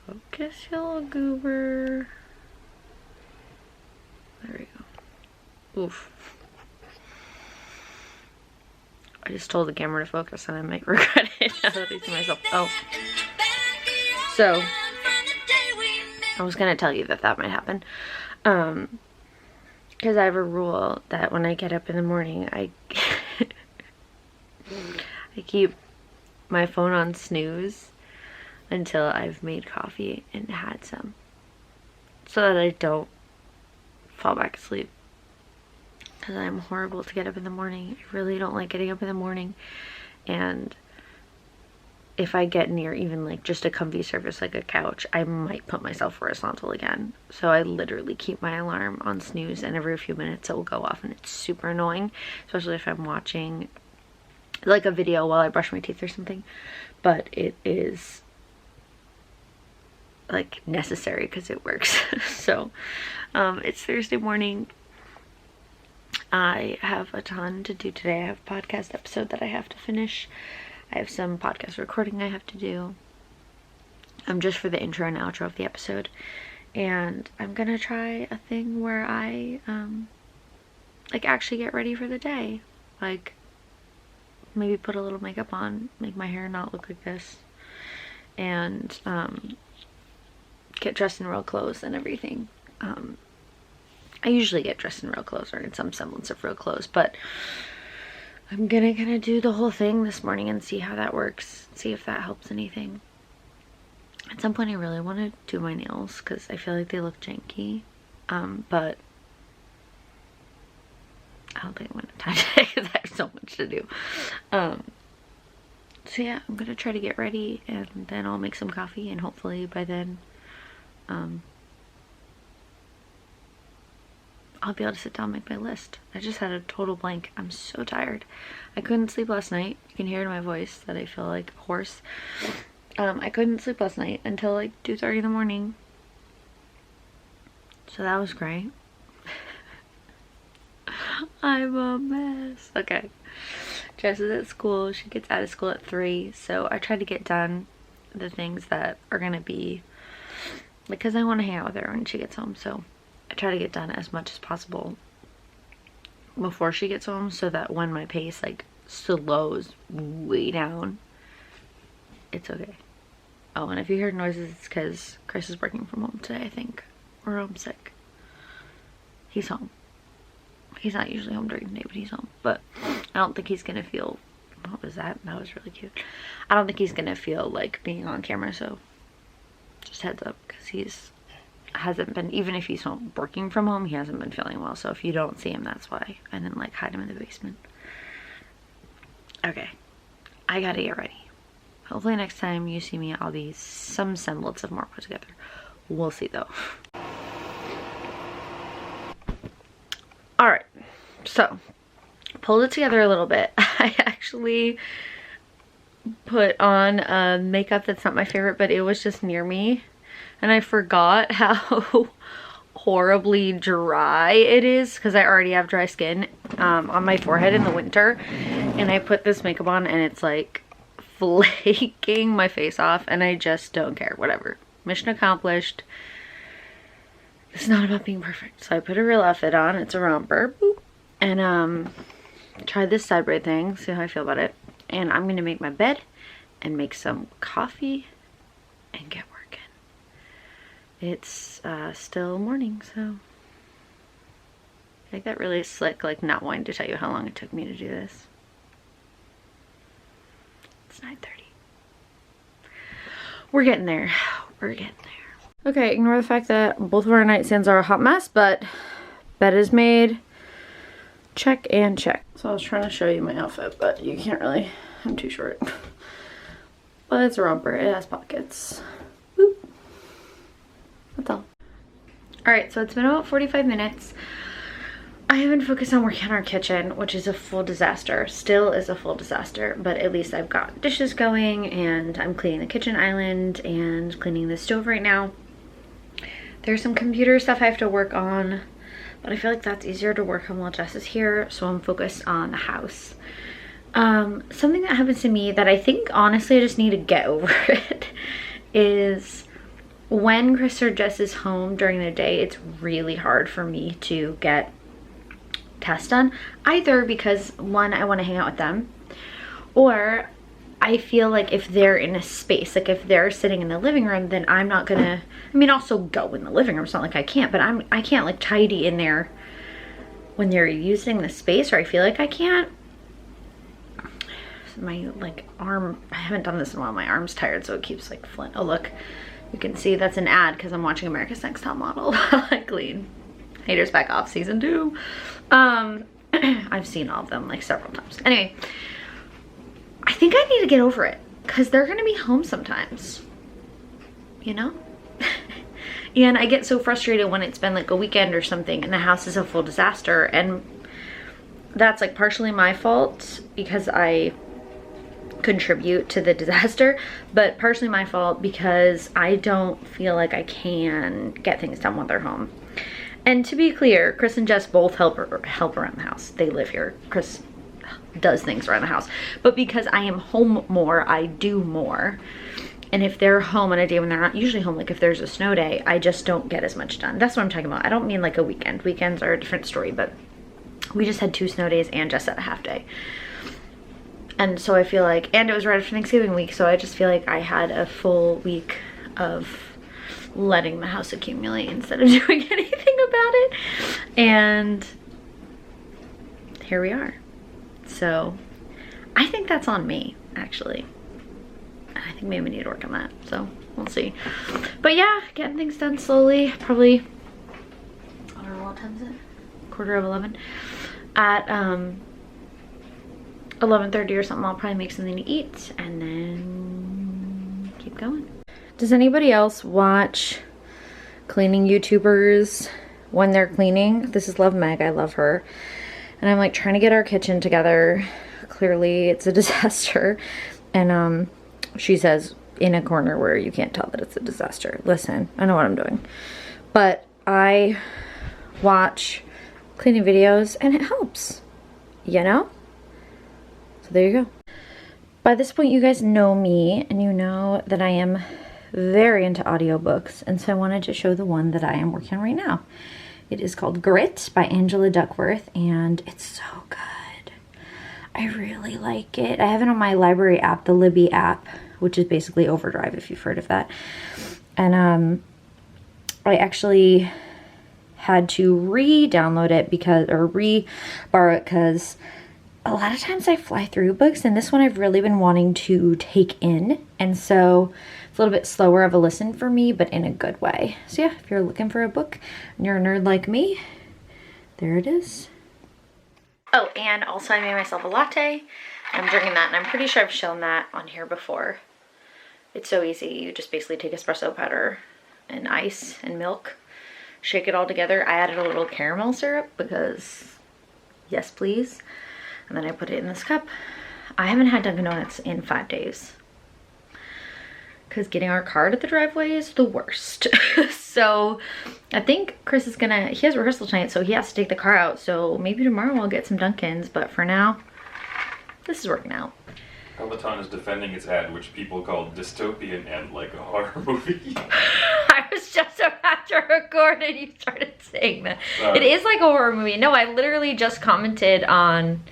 Focus, you little goober. There we go. Oof. I just told the camera to focus and I might regret it now that I see myself. Oh. So, I was gonna tell you that that might happen. Because I have a rule that when I get up in the morning, I keep my phone on snooze until I've made coffee and had some, so that I don't fall back asleep. Because I'm horrible to get up in the morning. I really don't like getting up in the morning. And if I get near even like just a comfy surface like a couch, I might put myself horizontal again. So I literally keep my alarm on snooze, and every few minutes it will go off, and it's super annoying, especially if I'm watching like a video while I brush my teeth or something. But it is like necessary because it works. So it's Thursday morning. I have a ton to do today. I have a podcast episode that I have to finish. I have some podcast recording I have to do. Just for the intro and outro of the episode. And I'm gonna try a thing where I like actually get ready for the day. Like maybe put a little makeup on, make my hair not look like this, and get dressed in real clothes and everything. I usually get dressed in real clothes, or in some semblance of real clothes, but I'm gonna kind of do the whole thing this morning and see how that works, see if that helps anything. At some point I really want to do my nails because I feel like they look janky, but I don't think I'm gonna have time today because I have so much to do. So yeah, I'm gonna try to get ready, and then I'll make some coffee, and hopefully by then I'll be able to sit down and make my list. I just had a total blank. I'm so tired. I couldn't sleep last night. You can hear in my voice that I feel like hoarse. I couldn't sleep last night until like 2:30 in the morning. So that was great. I'm a mess. Okay. Jess is at school. She gets out of school at 3. So I try to get done the things that are going to be, because I want to hang out with her when she gets home. So I try to get done as much as possible before she gets home, so that when my pace like slows way down, it's okay. Oh, and if you hear noises, it's because Chris is working from home today, I think. Or homesick. He's home. He's not usually home during the day, but he's home. But I don't think he's gonna feel, what was that? That was really cute. I don't think he's gonna feel like being on camera, so just heads up, because hasn't been, even if he's home working from home, he hasn't been feeling well. So if you don't see him, that's why. And then like hide him in the basement. Okay, I gotta get ready. Hopefully next time you see me, I'll be some semblance of more put together. We'll see though. Alright, so pulled it together a little bit. I actually put on makeup that's not my favorite, but it was just near me. And I forgot how horribly dry it is, because I already have dry skin on my forehead in the winter. And I put this makeup on and it's like flaking my face off, and I just don't care. Whatever. Mission accomplished. It's not about being perfect. So I put a real outfit on. It's a romper. Boop. And tried this side braid thing. See how I feel about it. And I'm going to make my bed and make some coffee and get working. It's still morning, so I got really slick, like not wanting to tell you how long it took me to do this. It's 9:30. We're getting there. We're getting there. Okay, ignore the fact that both of our nightstands are a hot mess, but bed is made. Check and check. So I was trying to show you my outfit, but you can't really. I'm too short. But it's a romper. It has pockets. Boop. That's all. Alright, so it's been about 45 minutes. I haven't focused on working on our kitchen, which is a full disaster. Still is a full disaster, but at least I've got dishes going, and I'm cleaning the kitchen island and cleaning the stove right now. There's some computer stuff I have to work on, but I feel like that's easier to work on while Jess is here, so I'm focused on the house. Something that happens to me that I think honestly I just need to get over it is when Chris or Jess is home during the day, it's really hard for me to get tests done. Either because, one, I want to hang out with them, or I feel like if they're in a space, like if they're sitting in the living room, then I'm not gonna, I mean, also go in the living room. It's not like I can't, but I can't like tidy in there when they're using the space, or I feel like I can't. My like arm, I haven't done this in a while. My arm's tired, so it keeps like flint. Oh, look. You can see that's an ad because I'm watching America's Next Top Model. I clean. Haters Back Off season 2. I've seen all of them like several times. Anyway, I think I need to get over it because they're gonna be home sometimes, you know? And I get so frustrated when it's been like a weekend or something and the house is a full disaster, and that's like partially my fault because I contribute to the disaster, but partially my fault because I don't feel like I can get things done while they're home. And to be clear, Chris and Jess both help around the house. They live here. Chris does things around the house, but because I am home more, I do more. And if they're home on a day when they're not usually home, like if there's a snow day, I just don't get as much done. That's what I'm talking about. I don't mean like a weekend. Weekends are a different story, but we just had 2 snow days and Jess had a half day. And so I feel like, and it was right after Thanksgiving week, so I just feel like I had a full week of letting the house accumulate instead of doing anything about it. And here we are. So I think that's on me, actually. I think maybe we need to work on that, so we'll see. But yeah, getting things done slowly. Probably, I don't know, what time is it? 11:15. At 11:30 or something, I'll probably make something to eat and then keep going. Does anybody else watch cleaning YouTubers when they're cleaning? This is Love Meg. I love her. And I'm like trying to get our kitchen together. Clearly it's a disaster. And she says in a corner where you can't tell that it's a disaster. Listen, I know what I'm doing. But I watch cleaning videos and it helps, you know? So there you go. By this point, you guys know me and you know that I am very into audiobooks, and so I wanted to show the one that I am working on right now. It is called Grit by Angela Duckworth, and it's so good. I really like it. I have it on my library app, the Libby app, which is basically Overdrive, if you've heard of that. And I actually had to re-download it because, or re-borrow it because a lot of times I fly through books, and this one I've really been wanting to take in, and so it's a little bit slower of a listen for me, but in a good way. So yeah, if you're looking for a book and you're a nerd like me, there it is. Oh, and also I made myself a latte. I'm drinking that, and I'm pretty sure I've shown that on here before. It's so easy. You just basically take espresso powder and ice and milk, shake it all together. I added a little caramel syrup because yes, please. And then I put it in this cup. I haven't had Dunkin' Donuts in 5 days because getting our car to the driveway is the worst. So I think Chris is gonna, he has rehearsal tonight, so he has to take the car out. So maybe tomorrow I'll get some Dunkins, but for now, this is working out. Peloton is defending its ad, which people call dystopian and like a horror movie. I was just about to record and you started saying that. Sorry. It is like a horror movie. No, I literally just commented on,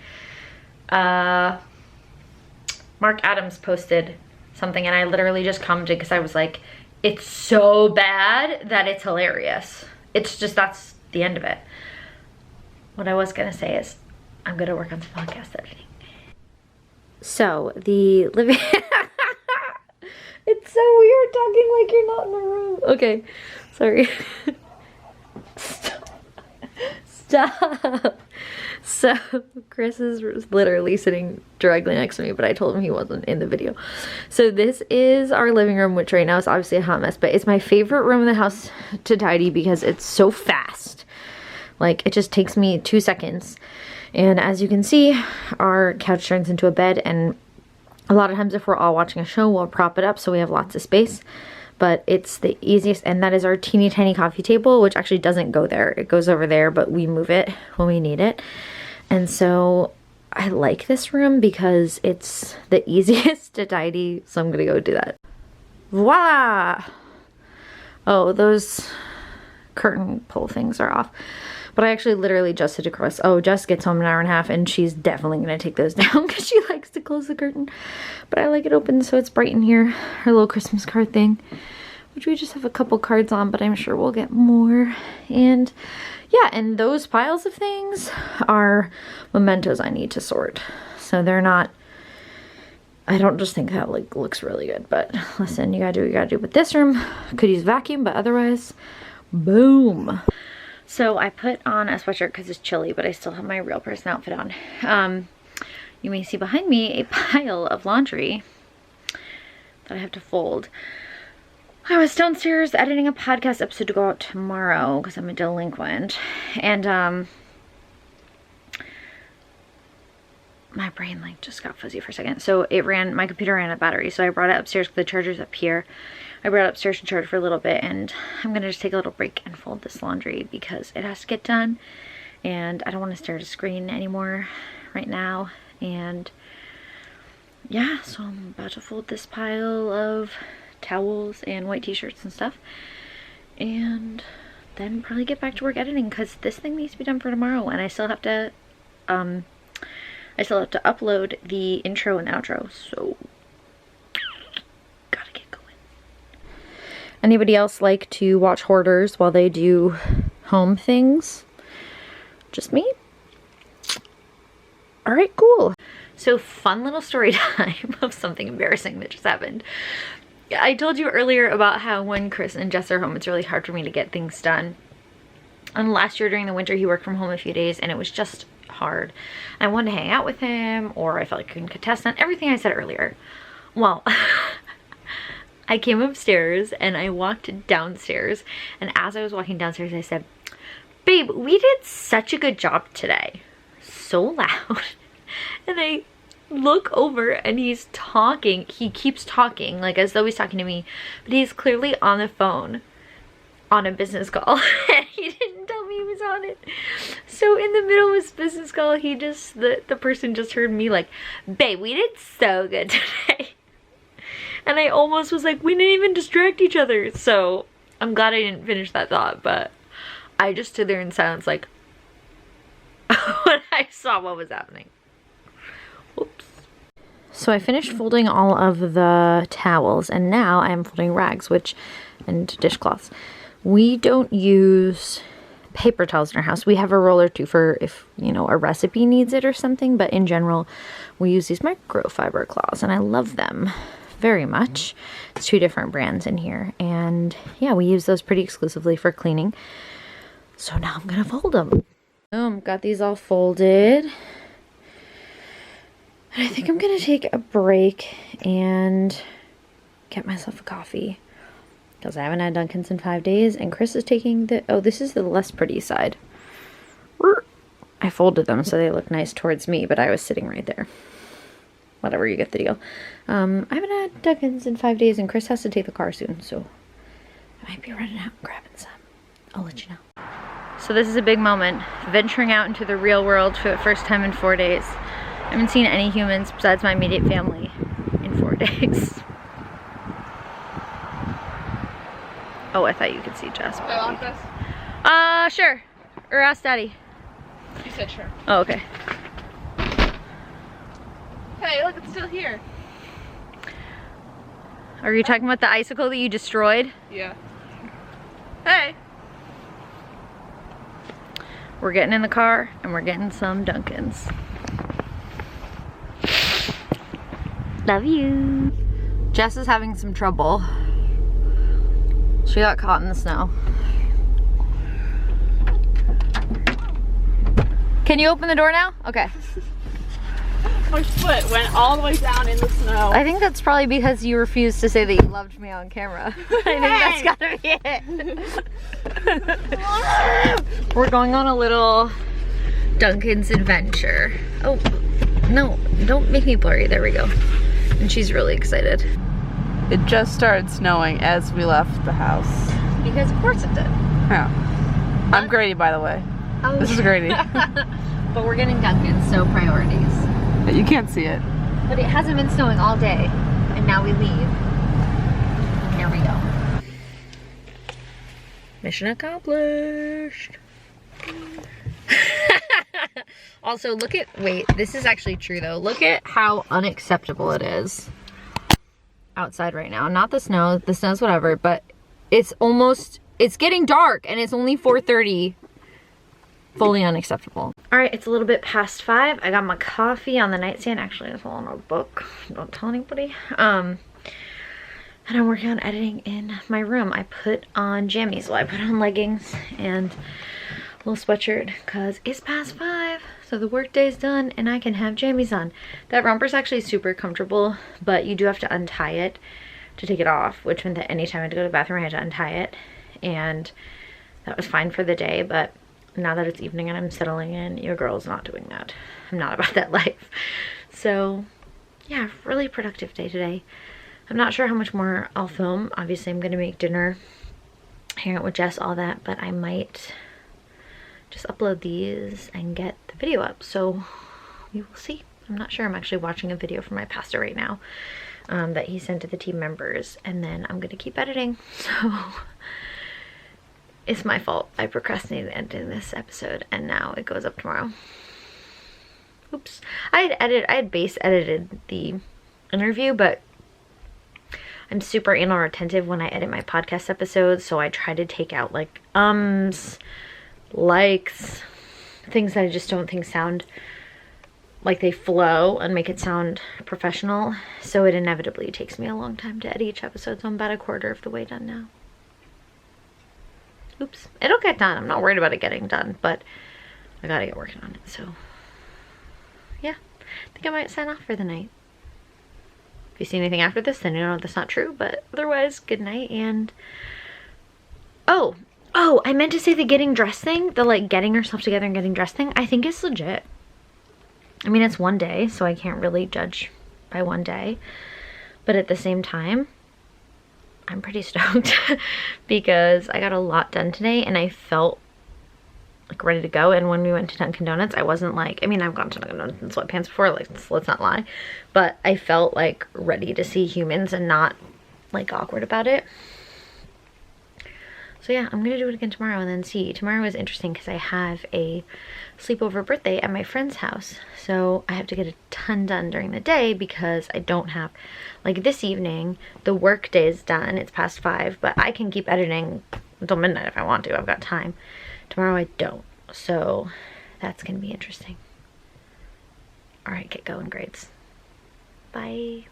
Mark Adams posted something and I literally just commented because I was like, it's so bad that it's hilarious. It's just, that's the end of it. What I was gonna say is I'm gonna work on some podcast editing. So the living it's so weird talking like you're not in the room. Okay, sorry. Stop. So Chris is literally sitting directly next to me, but I told him he wasn't in the video. So this is our living room, which right now is obviously a hot mess, but it's my favorite room in the house to tidy because it's so fast. Like, it just takes me 2 seconds. And as you can see, our couch turns into a bed, and a lot of times if we're all watching a show, we'll prop it up so we have lots of space. But it's the easiest, and that is our teeny tiny coffee table, which actually doesn't go there. It goes over there, but we move it when we need it. And so I like this room because it's the easiest to tidy, so I'm gonna go do that. Voila! Oh, those curtain pull things are off. But I actually literally just hit across. Oh, Jess gets home in an hour and a half and she's definitely going to take those down because she likes to close the curtain. But I like it open so it's bright in here. Her little Christmas card thing, which we just have a couple cards on, but I'm sure we'll get more. And yeah, and those piles of things are mementos I need to sort. So they're not, I don't just think that like looks really good, but listen, you gotta do what you gotta do. But this room could use vacuum, but otherwise, boom. So I put on a sweatshirt because it's chilly, but I still have my real person outfit on. You may see behind me a pile of laundry that I have to fold. I was downstairs editing a podcast episode to go out tomorrow because I'm a delinquent. And my brain like just got fuzzy for a second. So my computer ran out of battery. So I brought it upstairs because the charger's up here. I brought it upstairs to charge for a little bit, and I'm gonna just take a little break and fold this laundry because it has to get done. And I don't want to stare at a screen anymore right now. And yeah, so I'm about to fold this pile of towels and white t-shirts and stuff, and then probably get back to work editing because this thing needs to be done for tomorrow, and I still have to upload the intro and outro, so gotta get going. Anybody else like to watch hoarders while they do home things? Just me? All right, cool. So fun little story time of something embarrassing that just happened. I told you earlier about how when Chris and Jess are home, it's really hard for me to get things done. And last year during the winter, he worked from home a few days and it was just hard. I wanted to hang out with him, or I felt like I couldn't contest on everything I said earlier. Well, I came upstairs and I walked downstairs, and as I was walking downstairs, I said, babe, we did such a good job today. So loud. And I look over and he's talking. He keeps talking like as though he's talking to me, but he's clearly on the phone on a business call. He didn't tell me he was on it. So in the middle of his business call, he just, the person just heard me like, babe, we did so good today. And I almost was like, we didn't even distract each other. So I'm glad I didn't finish that thought, but I just stood there in silence like when I saw what was happening. Oops. So I finished folding all of the towels, and now I'm folding rags, and dishcloths. We don't use paper towels in our house. We have a roll or two for if, you know, a recipe needs it or something, but in general, we use these microfiber cloths, and I love them very much. It's 2 different brands in here, and yeah, we use those pretty exclusively for cleaning. So now I'm gonna fold them. Boom, got these all folded. And I think I'm gonna take a break and get myself a coffee because I haven't had Dunkin's in 5 days, and Chris is taking the, oh, this is the less pretty side. I folded them so they look nice towards me, but I was sitting right there. Whatever, you get the deal. I haven't had Dunkin's in 5 days, and Chris has to take the car soon, so I might be running out and grabbing some. I'll let you know. So this is a big moment, venturing out into the real world for the first time in 4 days. I haven't seen any humans besides my immediate family in 4 days. Oh, I thought you could see Jess. Do I lock this? Sure. Or ask Daddy. You said sure. Oh, okay. Hey, look, it's still here. Are you talking about the icicle that you destroyed? Yeah. Hey. We're getting in the car and we're getting some Dunkin's. Love you. Jess is having some trouble. She got caught in the snow. Can you open the door now? Okay. My foot went all the way down in the snow. I think that's probably because you refused to say that you loved me on camera. I think that's gotta be it. We're going on a little Dunkin's adventure. Oh, no, don't make me blurry. There we go. And she's really excited. It just started snowing as we left the house. Because of course it did. Yeah. I'm Grady, by the way. Oh. This is Grady. But we're getting Dunkin's, so priorities. You can't see it. But it hasn't been snowing all day, and now we leave. Here we go. Mission accomplished. Also, look at, wait, this is actually true though. Look at how unacceptable it is outside right now. Not the snow's whatever, but it's getting dark and it's only 4:30. Fully unacceptable. All right, it's a little bit past 5. I got my coffee on the nightstand. Actually, it's all in a book. Don't tell anybody. And I'm working on editing in my room. I put on jammies. Well, I put on leggings and a little sweatshirt because it's past 5. So the work day's done and I can have jammies on. That romper's actually super comfortable, but you do have to untie it to take it off, which meant that anytime I had to go to the bathroom, I had to untie it. And that was fine for the day, but now that it's evening and I'm settling in, your girl's not doing that. I'm not about that life. So yeah, really productive day today. I'm not sure how much more I'll film. Obviously I'm gonna make dinner, hang out with Jess, all that, but I might just upload these and get the video up. So we will see. I'm not sure. I'm actually watching a video from my pastor right now that he sent to the team members, and then I'm gonna keep editing. So it's my fault. I procrastinated editing this episode and now it goes up tomorrow. Oops. I had base edited the interview, but I'm super anal retentive when I edit my podcast episodes, so I try to take out like likes, things that I just don't think sound like they flow, and make it sound professional. So it inevitably takes me a long time to edit each episode, so I'm about a quarter of the way done now. Oops. It'll get done. I'm not worried about it getting done, but I gotta get working on it. So yeah, I think I might sign off for the night. If you see anything after this, then you know that's not true, but otherwise, good night. And oh, I meant to say the getting dressed thing, the like getting yourself together and getting dressed thing, I think it's legit. I mean, it's one day, so I can't really judge by one day, but at the same time, I'm pretty stoked because I got a lot done today and I felt like ready to go. And when we went to Dunkin' Donuts, I wasn't like, I mean, I've gone to Dunkin' Donuts in sweatpants before, like, let's not lie, but I felt like ready to see humans and not like awkward about it. So yeah, I'm gonna do it again tomorrow and then see. Tomorrow is interesting because I have a sleepover birthday at my friend's house. So I have to get a ton done during the day because I don't have, like this evening, the work day is done. It's past 5, but I can keep editing until midnight if I want to. I've got time. Tomorrow I don't. So that's gonna be interesting. All right, get going, grades. Bye.